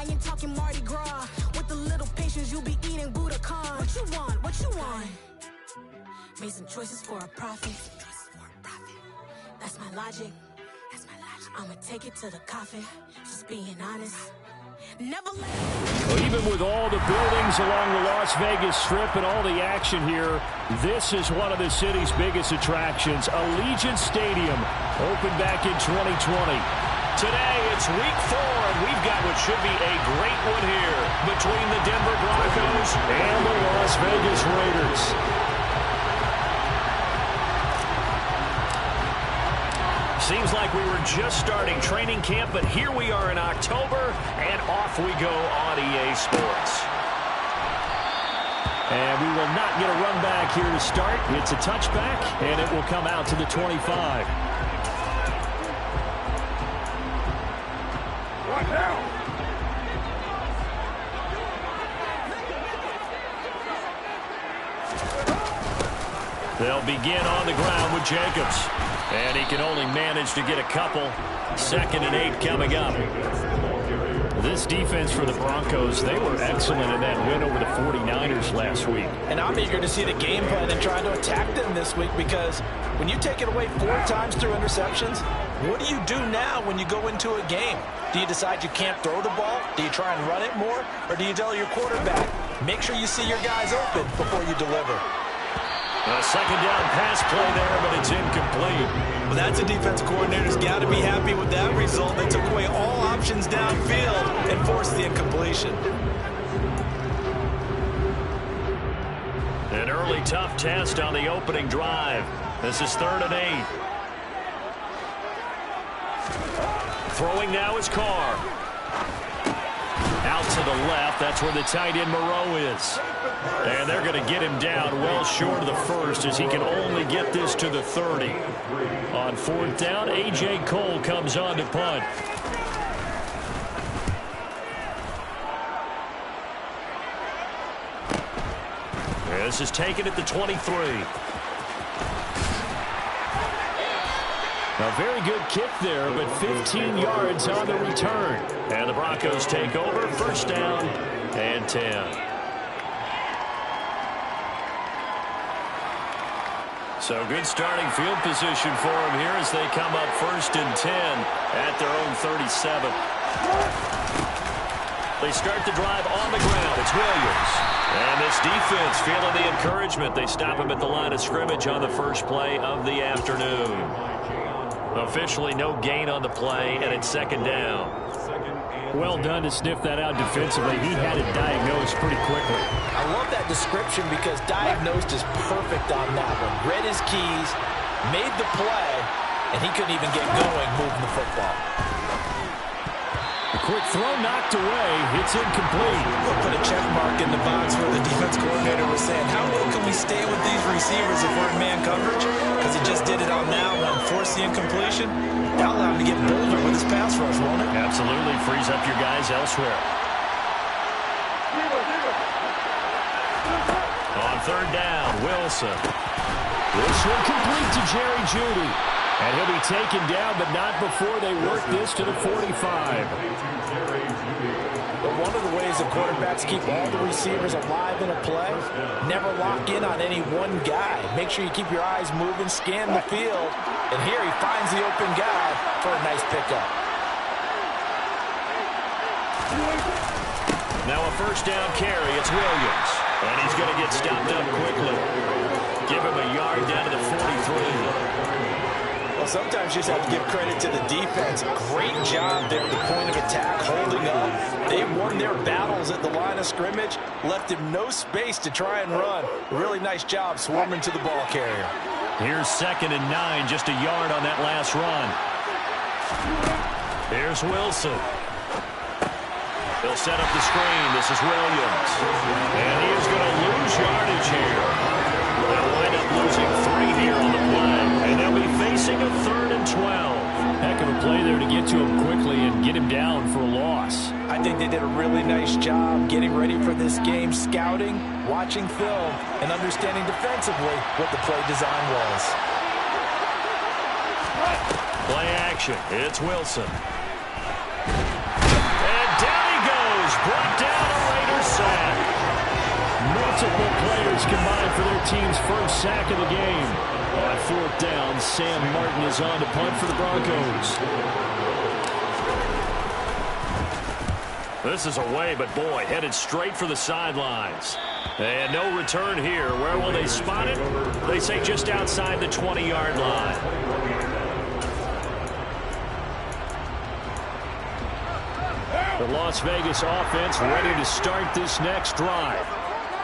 I ain't talking Mardi Gras. With a little patience, you'll be eating Budokan. What you want? What you want? Made some choices for a profit. That's my logic. I'ma take it to the coffin. Just being honest. Never let. Well, even with all the buildings along the Las Vegas Strip and all the action here, this is one of the city's biggest attractions. Allegiant Stadium opened back in 2020. Today, it's week 4, and we've got what should be a great one here between the Denver Broncos and the Las Vegas Raiders. Seems like we were just starting training camp, but here we are in October, and off we go on EA Sports. And we will not get a run back here to start. It's a touchback, and it will come out to the 25. What now? They'll begin on the ground with Jacobs. And he can only manage to get a couple. 2nd and 8 coming up. This defense for the Broncos, they were excellent in that win over the 49ers last week. And I'm eager to see the game plan and try to attack them this week, because when you take it away 4 times through interceptions, what do you do now when you go into a game? Do you decide you can't throw the ball? Do you try and run it more? Or do you tell your quarterback, make sure you see your guys open before you deliver? A 2nd down pass play there, but it's incomplete. Well, that's a defense coordinator's got to be happy with that result. They took away all options downfield and forced the incompletion. An early tough test on the opening drive. This is 3rd and 8. Throwing now is Carr. Out to the left. That's where the tight end Moreau is. And they're going to get him down well short of the first, as he can only get this to the 30. On 4th down, A.J. Cole comes on to punt. This is taken at the 23. A very good kick there, but 15 yards on the return. And the Broncos take over, 1st down and 10. So good starting field position for them here as they come up 1st and 10 at their own 37. They start the drive on the ground. It's Williams. And this defense feeling the encouragement. They stop him at the line of scrimmage on the first play of the afternoon. Officially no gain on the play, and it's 2nd down. Well done to sniff that out defensively. He had it diagnosed pretty quickly. I love that description, because diagnosed is perfect on that one. Read his keys, made the play, and he couldn't even get going moving the football. A quick throw knocked away. It's incomplete. We'll put a check mark in the box where the defense coordinator was saying, how low can we stay with these receivers if we're in man coverage? Because he just did it on that one, forced the incompletion. That'll allow him to get bolder with his pass rush, won't it? Absolutely. Frees up your guys elsewhere. On 3rd down, Wilson. This one complete to Jerry Jeudy. And he'll be taken down, but not before they work this to the 45. But one of the ways the quarterbacks keep all the receivers alive in a play, never lock in on any one guy. Make sure you keep your eyes moving, scan the field. And here he finds the open guy for a nice pickup. Now a 1st down carry. It's Williams. And he's going to get stopped up quickly. Give him a yard down to the 43. Well, sometimes you just have to give credit to the defense. Great job there at the point of attack, holding up. They won their battles at the line of scrimmage, left him no space to try and run. Really nice job swarming to the ball carrier. Here's 2nd and 9, just a yard on that last run. Here's Wilson. He'll set up the screen. This is Williams. And he is going to lose yardage here. They'll wind up losing 3 here on the play. And they'll be facing a 3rd and 12. Heck of a play there to get to him quickly and get him down for a loss. I think they did a really nice job getting ready for this game, scouting, watching film, and understanding defensively what the play design was. Play action. It's Wilson. And down he goes. brought down a Raiders sack. Multiple players combined for their team's first sack of the game. On fourth down, Sam Martin is on to punt for the Broncos. This is away, but boy, headed straight for the sidelines. And no return here. Where will they spot it? They say just outside the 20-yard line. The Las Vegas offense ready to start this next drive.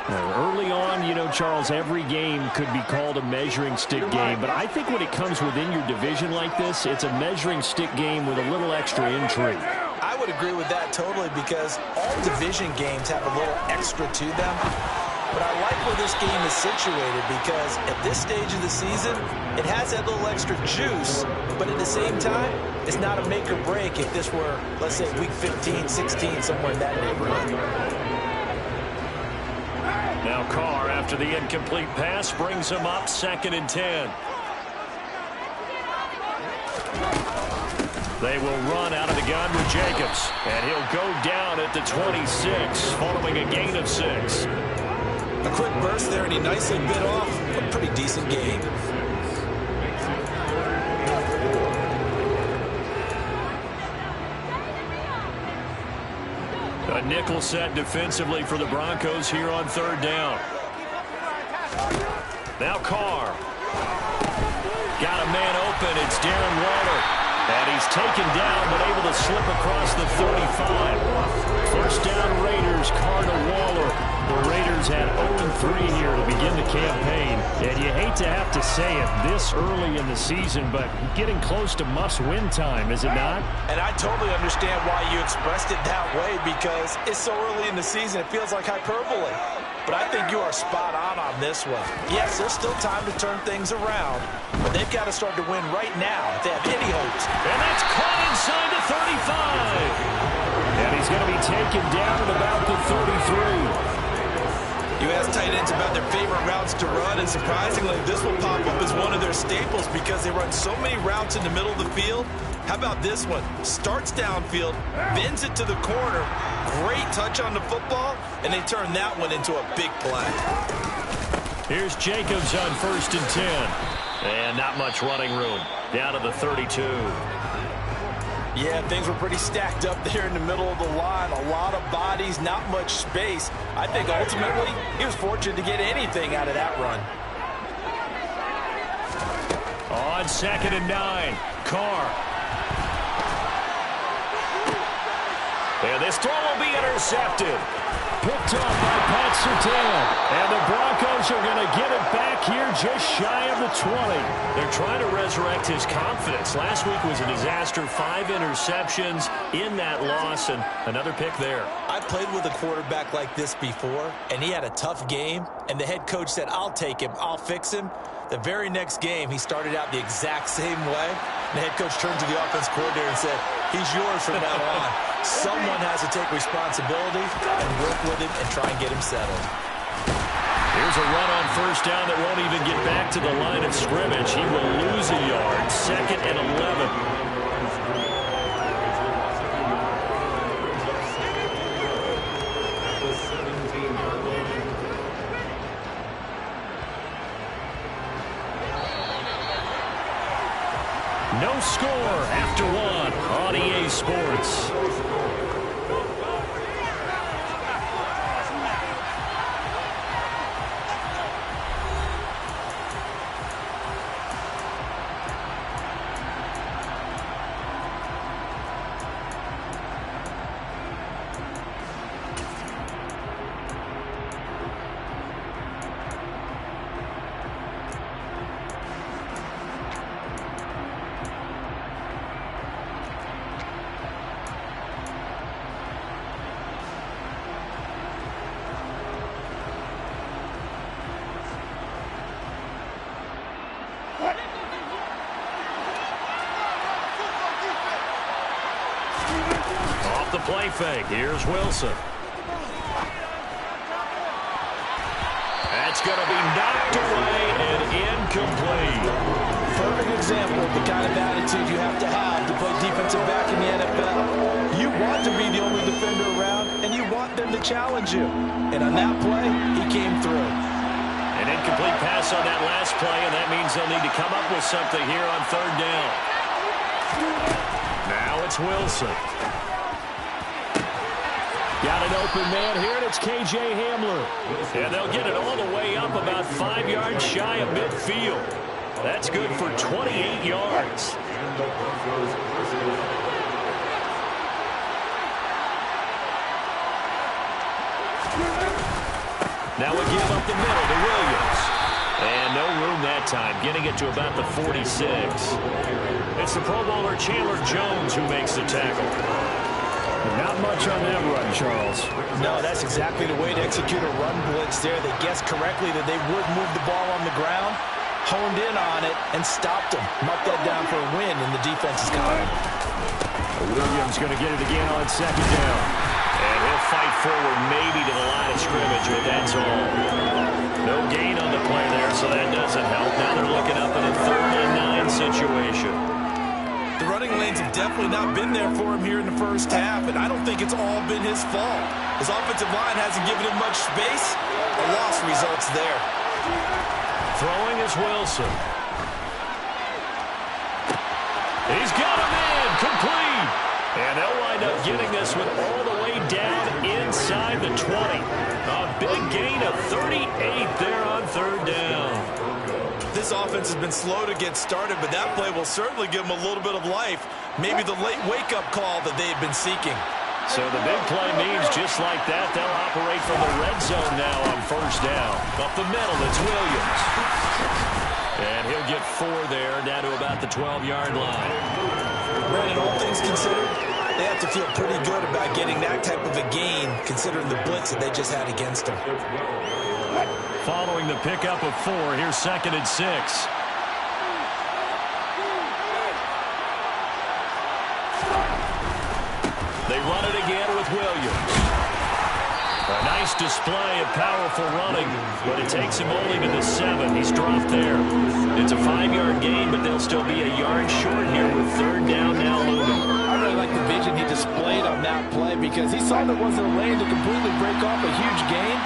Now, early on, you know, Charles, every game could be called a measuring stick game. But I think when it comes within your division like this, it's a measuring stick game with a little extra intrigue. I would agree with that totally because all division games have a little extra to them. But I like where this game is situated because at this stage of the season, it has that little extra juice. But at the same time, it's not a make or break if this were, let's say, week 15, 16, somewhere in that neighborhood. Now Carr, after the incomplete pass, brings him up 2nd and 10. They will run out of the gun with Jacobs, and he'll go down at the 26, following a gain of 6. A quick burst there, and he nicely bit off a pretty decent game. A nickel set defensively for the Broncos here on 3rd down. Now Carr. Got a man open. It's Darren Waller. And he's taken down, but able to slip across the 35. First down Raiders, Carr to Waller. The Raiders had 0-3 here to begin the campaign. And you hate to have to say it this early in the season, but getting close to must-win time, is it not? And I totally understand why you expressed it that way because it's so early in the season, it feels like hyperbole. But I think you are spot on this one. Yes, there's still time to turn things around, but they've got to start to win right now if they have any hopes. And that's caught inside the 35. And he's going to be taken down at about the 33. You ask tight ends about their favorite routes to run, and surprisingly, this will pop up as one of their staples because they run so many routes in the middle of the field. How about this one? Starts downfield, bends it to the corner, great touch on the football, and they turn that one into a big play. Here's Jacobs on 1st and 10. And not much running room. Down to the 32. Yeah, things were pretty stacked up there in the middle of the line. A lot of bodies, not much space. I think ultimately he was fortunate to get anything out of that run. On 2nd and 9, Carr. And this throw will be intercepted. Picked off by Pat Surtain. And the Broncos are going to get it back here just shy of the 20. They're trying to resurrect his confidence. Last week was a disaster. 5 interceptions in that loss, and another pick there. I played with a quarterback like this before, and he had a tough game, and the head coach said, I'll take him, I'll fix him. The very next game, he started out the exact same way. The head coach turned to the offense coordinator and said, he's yours from now on. Someone has to take responsibility and work with him and try and get him settled. Here's a run on 1st down that won't even get back to the line of scrimmage. He will lose a yard. 2nd and 11. No score after 1 on EA Sports. Off the play fake. Here's Wilson. That's going to be knocked away and incomplete. perfect example of the kind of attitude you have to play defensive back in the NFL. You want to be the only defender around, and you want them to challenge you. And on that play, he came through. An incomplete pass on that last play, and that means they'll need to come up with something here on third down. Now it's Wilson. Got an open man here, and it's K.J. Hamler. And they'll get it all the way up about 5 yards shy of midfield. That's good for 28 yards. Now we give up the middle to Williams. And no room that time, getting it to about the 46. It's the Pro Bowler Chandler Jones who makes the tackle. Not much on that run, Charles. No, that's exactly the way to execute a run blitz there. They guessed correctly that they would move the ball on the ground, honed in on it, and stopped them. Mark that down for a win in the defense's column. Williams going to get it again on second down. And he'll fight forward maybe to the line of scrimmage, but that's all. No gain on the play there, so that doesn't help. Now they're looking up in a 3rd and 9 situation. The running lanes have definitely not been there for him here in the first half, and I don't think it's all been his fault. His offensive line hasn't given him much space. A loss results there. Throwing is Wilson. He's got a man complete. And they'll wind up getting this one all the way down inside the 20. A big gain of 38 there on third down. This offense has been slow to get started, but that play will certainly give them a little bit of life. Maybe the late wake-up call that they've been seeking. So the big play means just like that, they'll operate from the red zone now on first down. Up the middle, it's Williams. And he'll get 4 there, down to about the 12-yard line. Brandon, all things considered, they have to feel pretty good about getting that type of a gain, considering the blitz that they just had against them. Following the pickup of 4, here's 2nd and 6. They run it again with Williams. A nice display of powerful running, but it takes him only to the 7. He's dropped there. It's a 5-yard gain, but they'll still be a yard short here with third down now looming. I really like the vision he displayed on that play because he saw there wasn't a lane to completely break off a huge gain.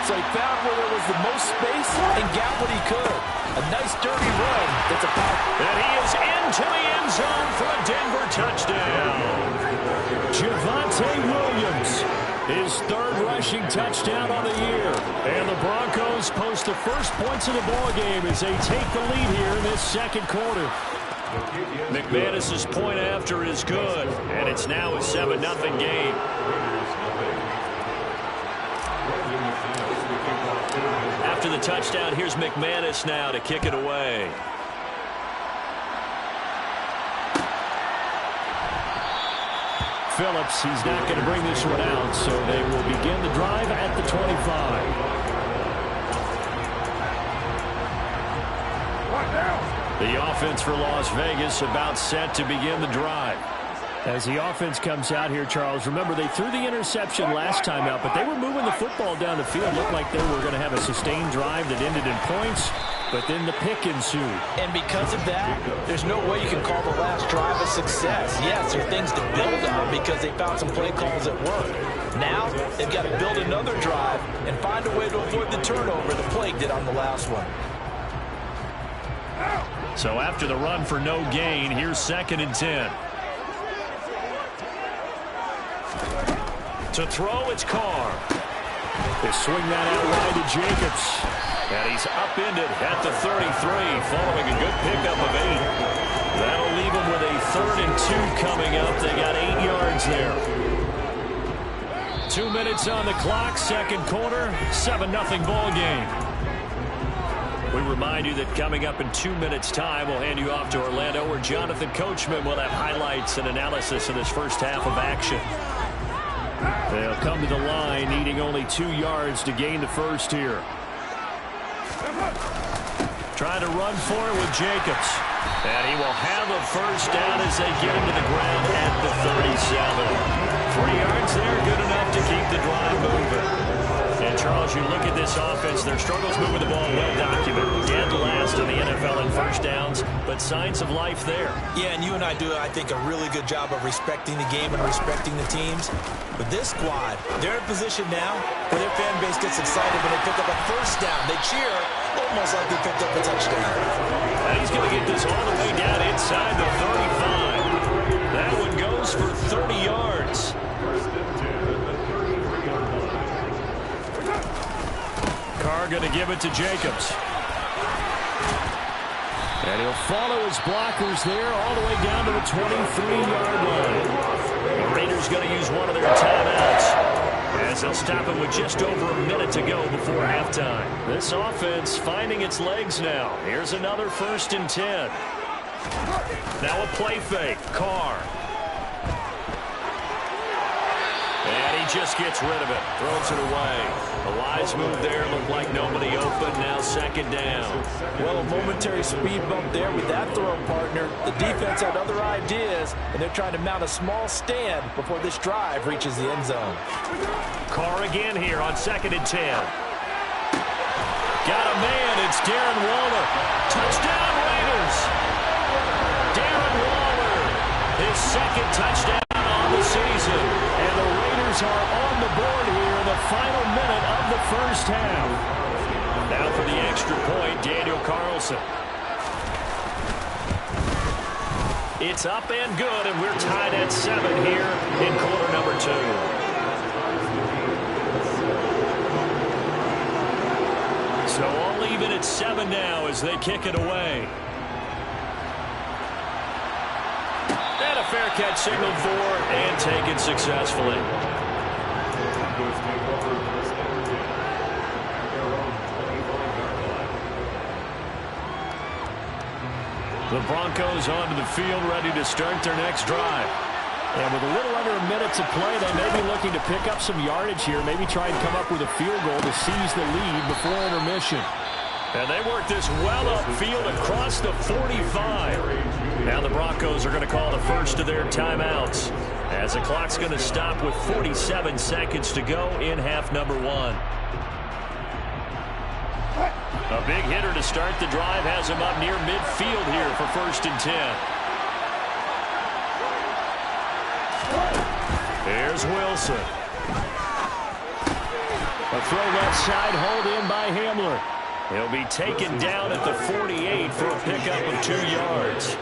So he found where there was the most space and got what he could. A nice dirty run. That's a pop. And he is into the end zone for a Denver touchdown. Javonte Williams, his 3rd rushing touchdown on the year. And the Broncos post the first points of the ball game as they take the lead here in this 2nd quarter. McManus's point after is good, and it's now a 7-0 game. After the touchdown, here's McManus now to kick it away. Phillips, he's not going to bring this one out, so they will begin the drive at the 25. The offense for Las Vegas about set to begin the drive. As the offense comes out here, Charles, remember they threw the interception last time out, but they were moving the football down the field. Looked like they were going to have a sustained drive that ended in points, but then the pick ensued. And because of that, there's no way you can call the last drive a success. Yes, there are things to build on because they found some play calls that work. Now, they've got to build another drive and find a way to avoid the turnover the plague did on the last one. So after the run for no gain, here's 2nd and 10. To throw, it's Carr. They swing that out wide to Jacobs. And he's upended at the 33, following a good pickup of 8. That'll leave him with a 3rd and 2 coming up. They got 8 yards there. 2 minutes on the clock, 2nd quarter, 7-0 ball game. We remind you that coming up in 2 minutes' time, we'll hand you off to Orlando, where Jonathan Coachman will have highlights and analysis in this first half of action. They'll come to the line, needing only 2 yards to gain the first here. Trying to run for it with Jacobs. And he will have a first down as they get him to the ground at the 37. 3 yards there, good enough to keep the drive moving. And, Charles, you look at this offense, their struggles moving the ball well documented. Dead last in the NFL in first downs points, but signs of life there. Yeah, and you and I do, I think, a really good job of respecting the game and respecting the teams. But this squad, they're in a position now where their fan base gets excited when they pick up a first down. They cheer almost like they picked up a touchdown. And he's going to get this all the way down inside the 35. That one goes for 30 yards. Carr going to give it to Jacobs. And he'll follow his blockers there all the way down to the 23-yard line. The Raiders going to use one of their timeouts as they'll stop him with just over a minute to go before halftime. This offense finding its legs now. Here's another 1st and 10. Now a play fake. Carr. And he just gets rid of it. Throws it away. A wise move there. Looked like nobody open. Now 2nd down. Well, a momentary speed bump there with that throw, partner. The defense had other ideas, and they're trying to mount a small stand before this drive reaches the end zone. Carr again here on 2nd and 10. Got a man. It's Darren Waller. Touchdown, Raiders. Darren Waller. His 2nd touchdown on the season. And the Raiders are on the board here in the final minute of the first half. Now for the extra point, Daniel Carlson. It's up and good, and we're tied at 7 here in quarter number 2. So all even at 7 now as they kick it away. And a fair catch signaled for and taken successfully. The Broncos onto the field ready to start their next drive. And with a little under a minute to play, they may be looking to pick up some yardage here, maybe try and come up with a field goal to seize the lead before intermission. And they work this well upfield across the 45. Now the Broncos are going to call the first of their timeouts as the clock's going to stop with 47 seconds to go in half number 1. A big hitter to start the drive has him up near midfield here for 1st and 10. Here's Wilson. A throw left side, hauled in by Hamler. He'll be taken down at the 48 for a pickup of 2 yards.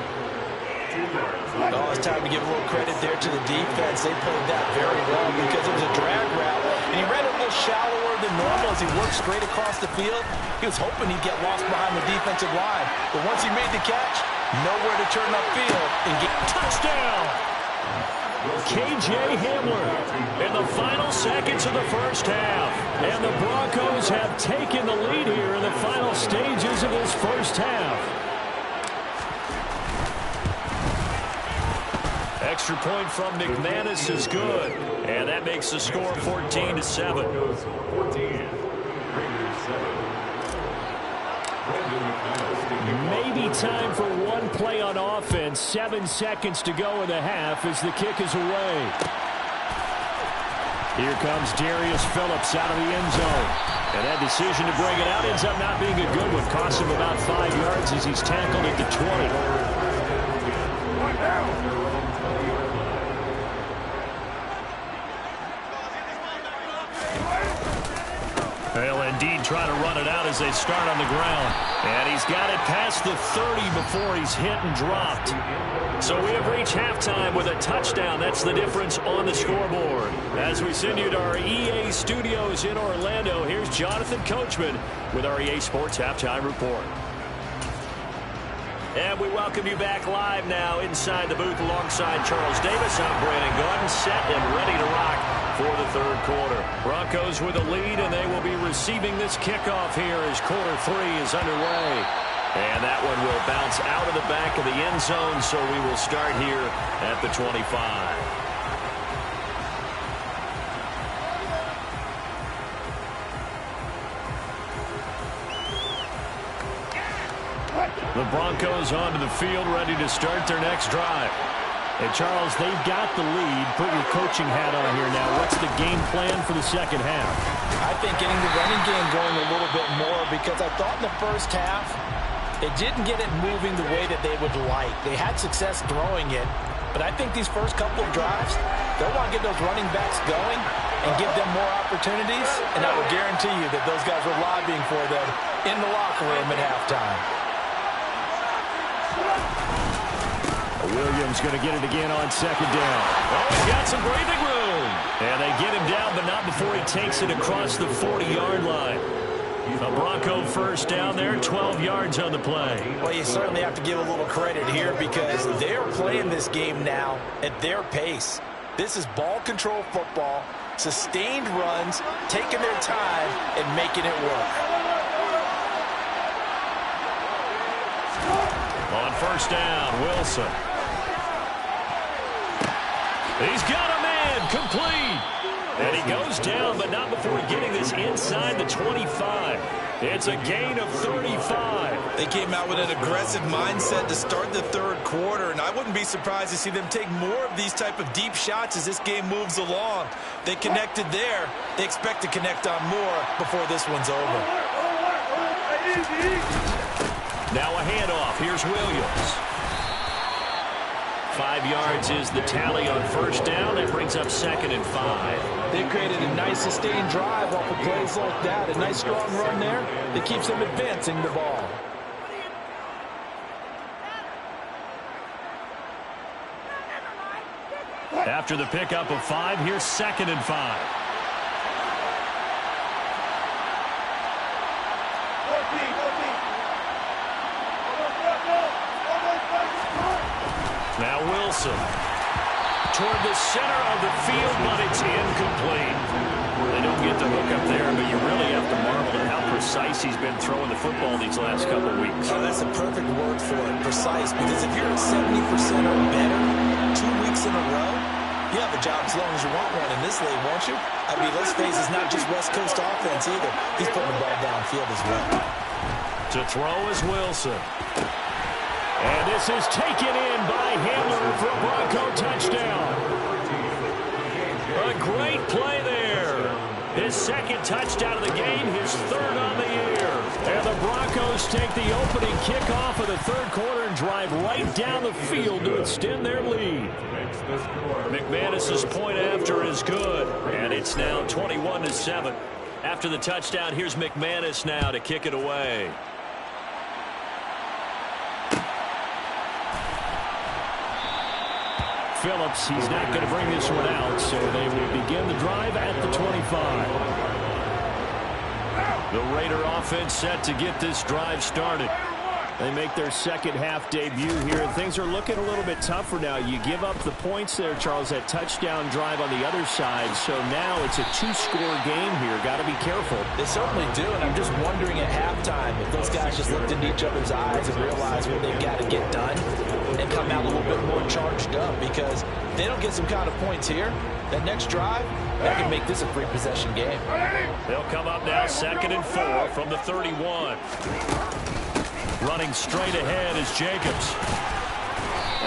Oh, it's time to give a little credit there to the defense. They played that very well because it was a drag route, and he ran a little shallower than normal as he worked straight across the field. He was hoping he'd get lost behind the defensive line, but once he made the catch, nowhere to turn upfield and get touchdown. K.J. Hamler in the final seconds of the first half. And the Broncos have taken the lead here in the final stages of this first half. Extra point from McManus is good. And that makes the score 14-7. Maybe time for one play on offense. 7 seconds to go in the half as the kick is away. Here comes Darius Phillips out of the end zone. And that decision to bring it out ends up not being a good one. Costs him about 5 yards as he's tackled at the 20. They'll indeed try to run it out as they start on the ground. And he's got it past the 30 before he's hit and dropped. So we have reached halftime with a touchdown. That's the difference on the scoreboard. As we send you to our EA studios in Orlando, here's Jonathan Coachman with our EA Sports Halftime Report. And we welcome you back live now inside the booth alongside Charles Davis. I'm Brandon Gordon, set and ready to rock for the third quarter. Broncos with a lead, and they will be receiving this kickoff here as quarter 3 is underway. And that one will bounce out of the back of the end zone, so we will start here at the 25. The Broncos onto the field, ready to start their next drive. And Charles, they've got the lead. Put your coaching hat on here now. What's the game plan for the second half? I think getting the running game going a little bit more, because I thought in the first half They didn't get it moving the way that they would like. They had success throwing it, but I think these first couple of drives, they'll want to get those running backs going and give them more opportunities, and I will guarantee you that those guys were lobbying for them in the locker room at halftime. Williams going to get it again on second down. Oh, he got some breathing room. And they get him down, but not before he takes it across the 40-yard line. A Bronco first down there, 12 yards on the play. Well, you certainly have to give a little credit here because they're playing this game now at their pace. This is ball control football, sustained runs, taking their time, and making it work. On first down, Wilson. He's got a man, complete. And he goes down, but not before getting this inside the 25. It's a gain of 35. They came out with an aggressive mindset to start the third quarter, and I wouldn't be surprised to see them take more of these type of deep shots as this game moves along. They connected there. They expect to connect on more before this one's over. Now a handoff. Here's Williams. 5 yards is the tally on first down. That brings up 2nd and 5. They created a nice sustained drive off of plays like that. A nice strong run there that keeps them advancing the ball. After the pickup of 5, here's 2nd and 5. Now Wilson toward the center of the field, but it's incomplete. They don't get the hook up there, but you really have to marvel at how precise he's been throwing the football these last couple of weeks. Oh, that's a perfect word for it, precise, because if you're at 70% or better 2 weeks in a row, you have a job as long as you want one in this league, won't you? I mean, let's face it, it's not just West Coast offense either. He's putting the ball downfield as well. To throw is Wilson. And this is taken in by Hamler for a Bronco touchdown. A great play there. His 2nd touchdown of the game, his 3rd on the year. And the Broncos take the opening kickoff of the third quarter and drive right down the field to extend their lead. McManus's point after is good, and it's now 21-7. After the touchdown, here's McManus now to kick it away. Phillips, he's not going to bring this one out, so they will begin the drive at the 25. The Raider offense set to get this drive started. They make their second half debut here, and things are looking a little bit tougher now. You give up the points there, Charles, that touchdown drive on the other side, so now it's a 2-score game here. Got to be careful. They certainly do, and I'm just wondering at halftime if those guys just looked into each other's eyes and realized what they've got to get done and come out a little bit more charged up, because if they don't get some kind of points here, that next drive, that can make this a free-possession game. They'll come up now 2nd and 4 from the 31. Running straight ahead is Jacobs.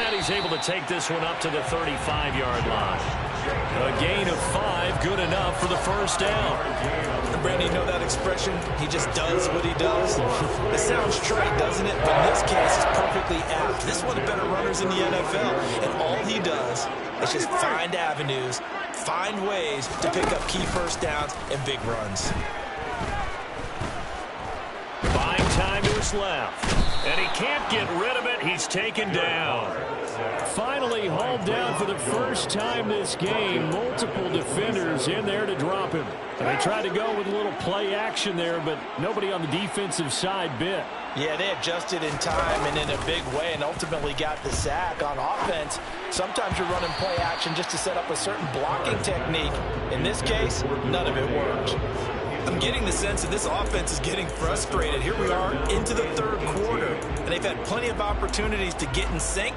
And he's able to take this one up to the 35-yard line. A gain of 5, good enough for the first down. Brandon, you know that expression? He just does what he does. It sounds trite, doesn't it? But in this case, it's perfectly apt. This is one of the better runners in the NFL. And all he does is just find avenues, find ways to pick up key first downs and big runs. Buying time to his left. And he can't get rid of it. He's taken down. Finally hauled down for the first time this game. Multiple defenders in there to drop him. And they tried to go with a little play action there, but nobody on the defensive side bit. Yeah, they adjusted in time and in a big way and ultimately got the sack. On offense, sometimes you're running play action just to set up a certain blocking technique. In this case, none of it worked. I'm getting the sense that this offense is getting frustrated. Here we are into the third quarter, and they've had plenty of opportunities to get in sync.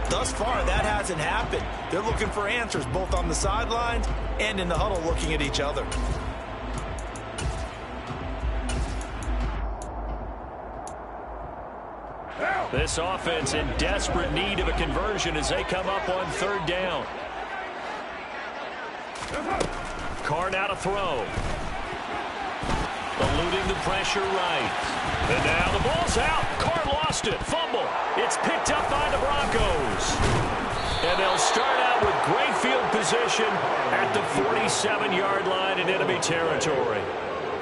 Thus far, that hasn't happened. They're looking for answers both on the sidelines and in the huddle looking at each other. This offense in desperate need of a conversion as they come up on 3rd down. Carr now to throw. The eluding the pressure right. And now the ball's out. Carr lost it. Fumble. It's picked up by the Broncos. And they'll start out with great field position at the 47-yard line in enemy territory.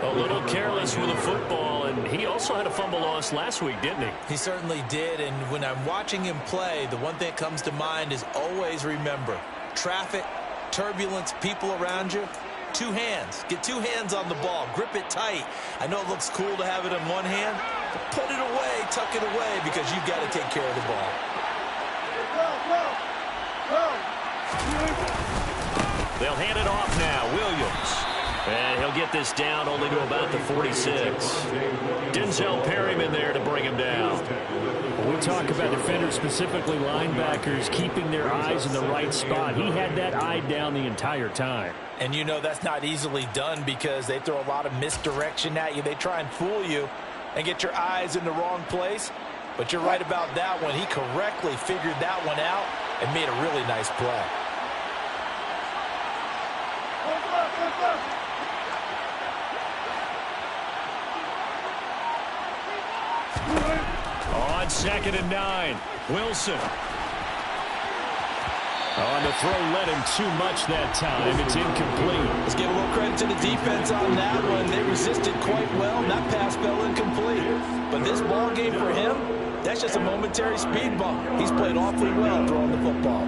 A little careless with the football, and he also had a fumble loss last week, didn't he? He certainly did, and when I'm watching him play, the one thing that comes to mind is always remember, traffic, turbulence, people around you, two hands. Get two hands on the ball. Grip it tight. I know it looks cool to have it in one hand, but put it away, tuck it away, because you've got to take care of the ball. They'll hand it off now. Williams. And he'll get this down only to about the 46. Denzel Perryman there to bring him down. When we talk about defenders, specifically linebackers, keeping their eyes in the right spot. He had that eye down the entire time. And you know that's not easily done because they throw a lot of misdirection at you. They try and fool you and get your eyes in the wrong place. But you're right about that one. He correctly figured that one out and made a really nice play. On 2nd and 9, Wilson. On the throw, led him too much that time. It's incomplete. Let's give a little credit to the defense on that one. They resisted quite well. That pass fell incomplete. But this ball game for him, that's just a momentary speed bump. He's played awfully well throwing the football.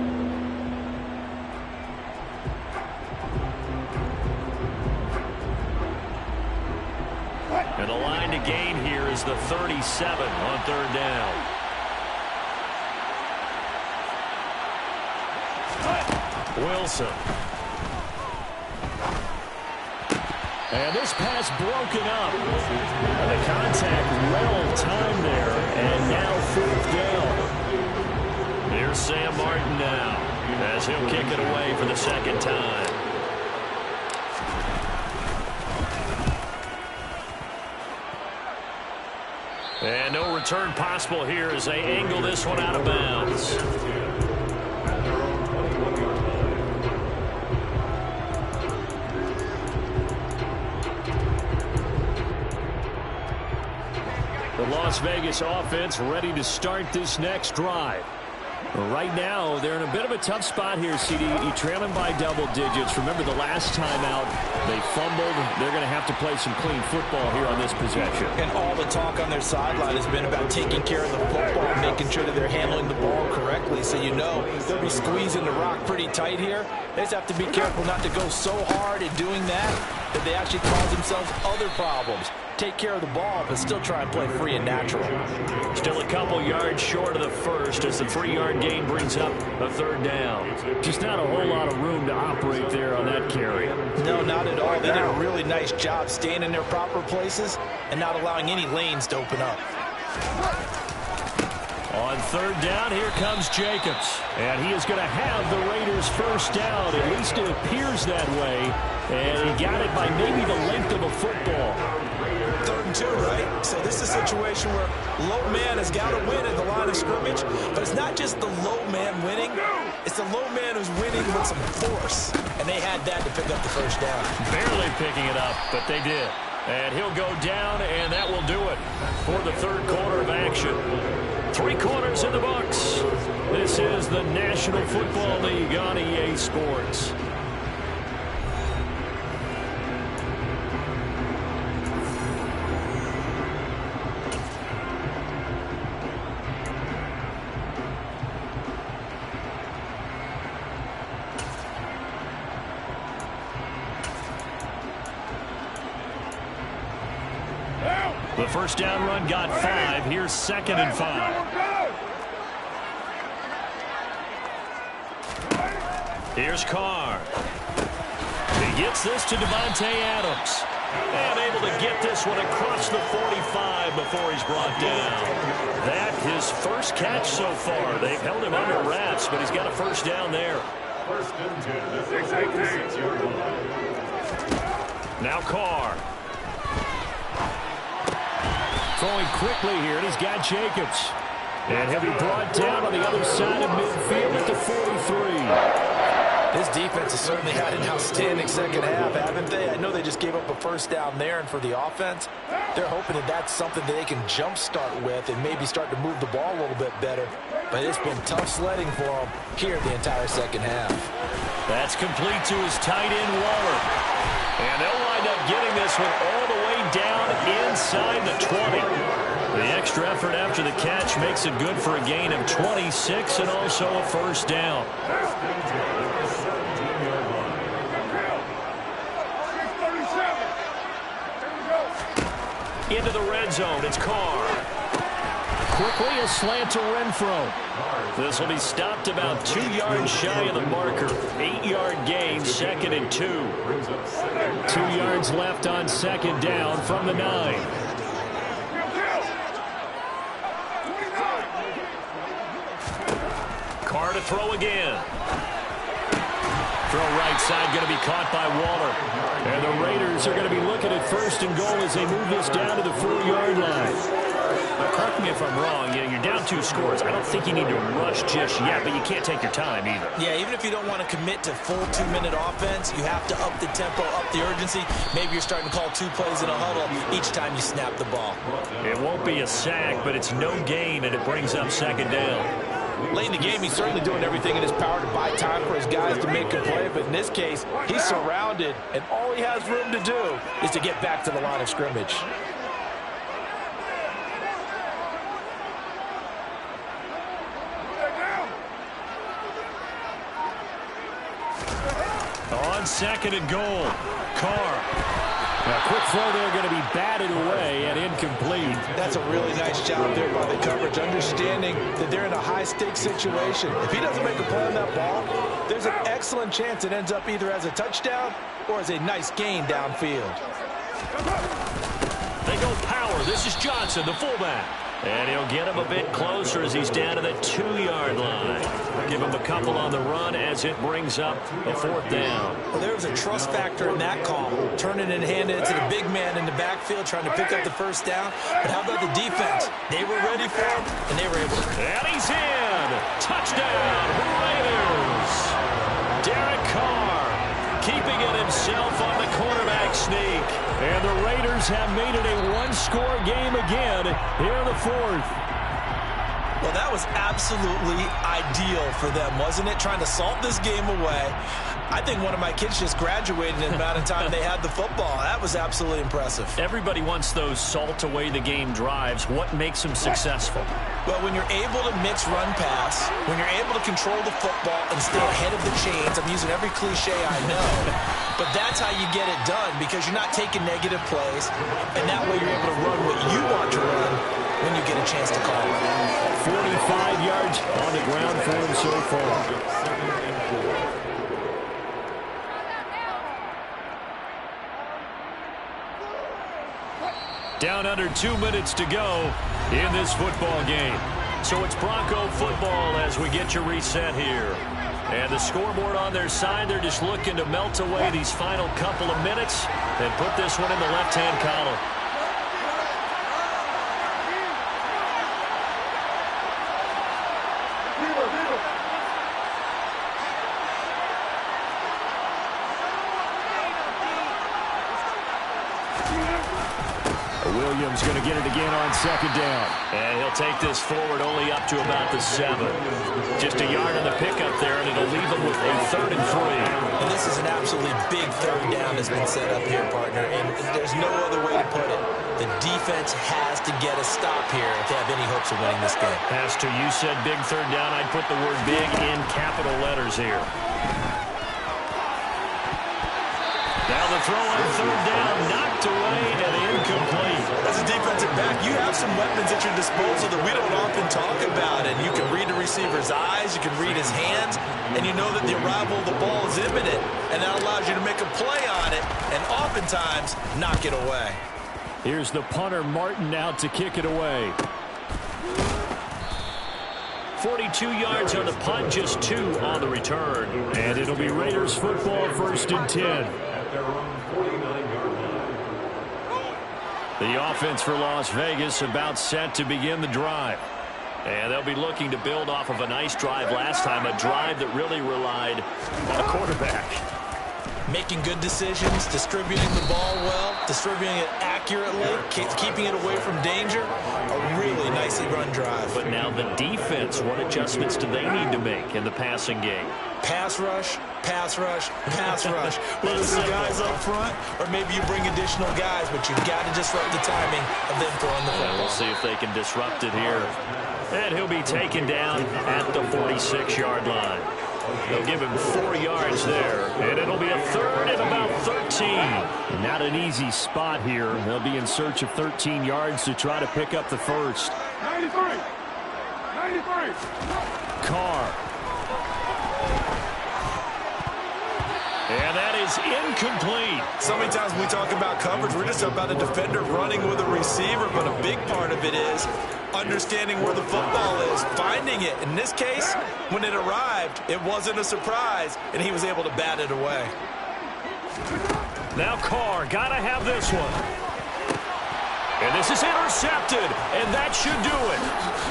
And the line to gain here is the 37 on 3rd down. Wilson. And this pass broken up. And the contact well timed there. And now 4th down. Here's Sam Martin now as he'll kick it away for the 2nd time. And no return possible here as they angle this one out of bounds. The Las Vegas offense ready to start this next drive. Right now, they're in a bit of a tough spot here, CD. You're trailing by double digits. Remember the last time out, they fumbled. They're going to have to play some clean football here on this possession. And all the talk on their sideline has been about taking care of the football, making sure that they're handling the ball correctly. So you know they'll be squeezing the rock pretty tight here. They just have to be careful not to go so hard in doing that they actually cause themselves other problems. Take care of the ball, but still try and play free and natural. Still a couple yards short of the first as the 3-yard gain brings up a 3rd down. Just not a whole lot of room to operate there on that carry. No, not at all. They did a really nice job staying in their proper places and not allowing any lanes to open up. On 3rd down, here comes Jacobs. And he is going to have the Raiders' 1st down. At least it appears that way. And he got it by maybe the length of a football. 3rd and 2, right? So this is a situation where low man has got to win at the line of scrimmage, but it's not just the low man winning. It's the low man who's winning with some force, and they had that to pick up the 1st down. Barely picking it up, but they did. And he'll go down, and that will do it for the 3rd quarter of action. 3 quarters in the books. This is the National Football League on EA Sports. The 1st down run got 5. Here's 2nd and 5. Here's Carr. He gets this to Devontae Adams. And able to get this one across the 45 before he's brought down. That his 1st catch so far. They've held him under wraps, but he's got a 1st down there. Now Carr. Throwing quickly here, and he's got Jacobs. And he'll be brought down on the other side of midfield at the 43. This defense has certainly had an outstanding second half, haven't they? I know they just gave up a first down there, and for the offense, they're hoping that that's something that they can jumpstart with and maybe start to move the ball a little bit better. But it's been tough sledding for them here the entire second half. That's complete to his tight end, Waller. And they'll wind up getting this one all the way down inside the 20. The extra effort after the catch makes it good for a gain of 26 and also a first down. Into the red zone, it's Carr. Quickly a slant to Renfro. This will be stopped about 2 yards shy of the marker. 8-yard gain, 2nd and 2. 2 yards left on second down from the 9. Carr to throw again. Throw right side going to be caught by Waller. And the Raiders are going to be looking at 1st and goal as they move this down to the 4-yard line. Now, correct me if I'm wrong. You're down 2 scores. I don't think you need to rush just yet, but you can't take your time either. Yeah, even if you don't want to commit to full 2-minute offense, you have to up the tempo, up the urgency. Maybe you're starting to call 2 plays in a huddle each time you snap the ball. It won't be a sack, but it's no gain, and it brings up 2nd down. Late in the game, he's certainly doing everything in his power to buy time for his guys to make a play, but in this case, he's surrounded, and all he has room to do is to get back to the line of scrimmage. On 2nd and goal, Carr. Now, quick throw there going to be batted away and incomplete. That's a really nice job there by the coverage, understanding that they're in a high-stakes situation. If he doesn't make a play on that ball, there's an excellent chance it ends up either as a touchdown or as a nice gain downfield. They go power. This is Johnson, the fullback. And he'll get him a bit closer as he's down to the 2-yard line. Give him a couple on the run as it brings up a 4th down. Well, there was a trust factor in that call. Turning and handing it to the big man in the backfield, trying to pick up the first down. But how about the defense? They were ready for him, and they were able to. And he's in. Touchdown, Raiders. Derek Carr keeping it himself on the quarterback sneak. And the Raiders have made it a 1-score game again here in the 4th. Well, that was absolutely ideal for them, wasn't it? Trying to salt this game away. I think one of my kids just graduated in the amount of time they had the football. That was absolutely impressive. Everybody wants those salt-away-the-game drives. What makes them successful? Well, when you're able to mix run-pass, when you're able to control the football and stay ahead of the chains, I'm using every cliche I know, but that's how you get it done because you're not taking negative plays, and that way you're able to run what you want to run when you get a chance to call it. 45 yards on the ground for him so far. Down under 2 minutes to go in this football game. So it's Bronco football as we get you reset here. And the scoreboard on their side, they're just looking to melt away these final couple of minutes and put this one in the left-hand column. Williams going to get it again on 2nd down. And he'll take this forward only up to about the 7. Just a yard on the pickup there, and it'll leave him with a 3rd and 3. And this is an absolutely big 3rd down that's been set up here, partner. And there's no other way to put it. The defense has to get a stop here if they have any hopes of winning this game. Has to. You said big 3rd down. I'd put the word big in capital letters here. Now the throw on 3rd down, knocked away and incomplete. As a defensive back, you have some weapons at your disposal that we don't often talk about. And you can read the receiver's eyes, you can read his hands, and you know that the arrival of the ball is imminent. And that allows you to make a play on it and oftentimes knock it away. Here's the punter, Martin, out to kick it away. 42 yards on the punt, just 2 on the return. And it'll be Raiders football, 1st and 10. The offense for Las Vegas about set to begin the drive. And they'll be looking to build off of a nice drive last time, a drive that really relied on a quarterback. Making good decisions, distributing the ball well, distributing it accurately, keeping it away from danger. A really nicely run drive. But now the defense, what adjustments do they need to make in the passing game? Pass rush, pass rush, pass rush. Whether it's the guys up front or maybe you bring additional guys, but you've got to disrupt the timing of them throwing the football. We'll see if they can disrupt it here. And he'll be taken down at the 46-yard line. They'll give him 4 yards there, and it'll be a third and about 13. Not an easy spot here. They'll be in search of 13 yards to try to pick up the first. 93. Carr. And that is incomplete. So many times when we talk about coverage, we're just about a defender running with a receiver, but a big part of it is understanding where the football is, finding it. In this case, when it arrived, it wasn't a surprise, and he was able to bat it away. Now Carr, got to have this one. And this is intercepted, and that should do it.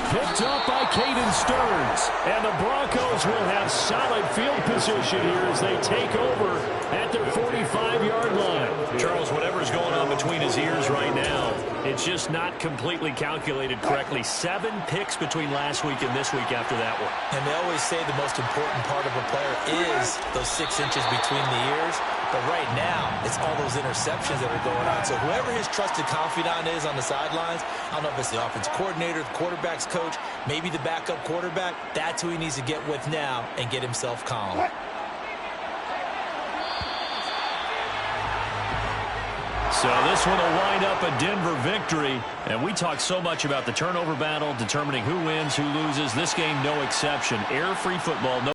Picked up by Caden Stearns. And the Broncos will have solid field position here as they take over at their 45-yard line. Charles, whatever's going on between his ears right now, it's just not completely calculated correctly. 7 picks between last week and this week after that one. And they always say the most important part of a player is those 6 inches between the ears. But right now, it's all those interceptions that are going on. So whoever his trusted confidant is on the sidelines, I don't know if it's the offensive coordinator, the quarterback's coach, maybe the backup quarterback, that's who he needs to get with now and get himself calm. So this one will wind up a Denver victory. And we talk so much about the turnover battle, determining who wins, who loses. This game, no exception. Air-free football. No